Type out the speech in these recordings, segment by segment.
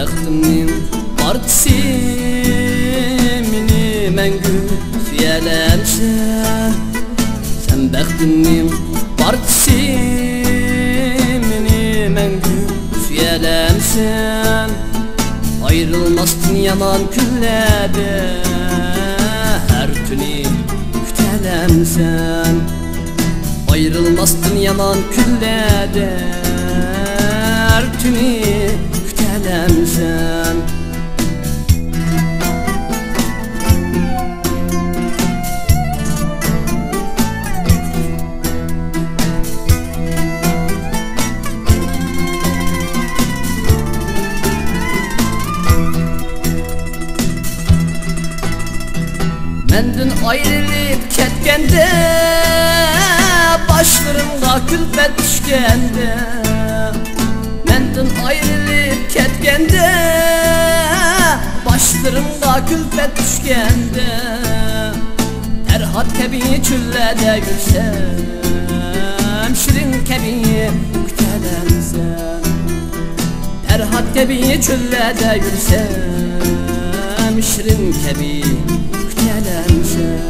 Bəxtimin partisimini məngü süyələmsən. Sən bəxtimin partisimini məngü süyələmsən. Ayrılmazsın yaman küllədə, hər günü kütələmsən. Ayrılmazsın yaman küllədə, hər günü kütələmsən. Məndən ayrılıb kətkəndə, başlarımda külfət düşkəndə. Məndən ayrılıb kətkəndə, başlarımda külfət düşkəndə. Tərhat kəbi küllədə gülsəm, şirin kəbi kütələmsən. Tərhat kəbi küllədə gülsəm, şirin kəbi kütələmsən.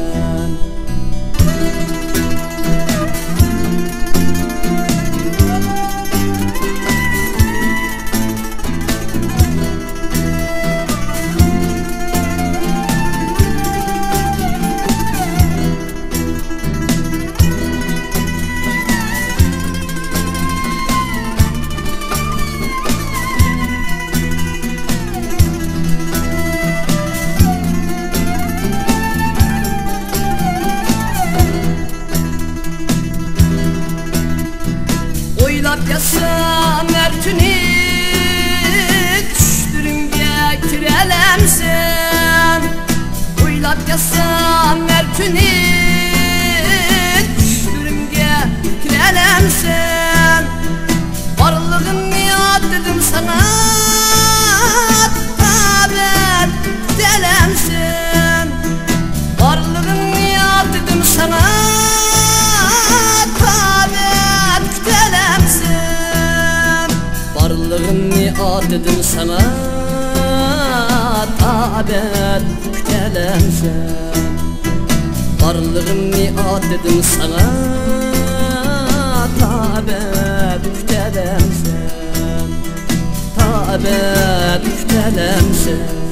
Oylap yasam her günü, düştürünge kirelemsen. Oylap yasam her günü, düştürünge kirelemsen. Varlığın niyat dedim sana, taber delemsen. Varlığın niyat dedim sana, varlığını adedim sana, tabet kütələmsən. Varlığını adedim sana, tabet kütələmsən. Tabet kütələmsən.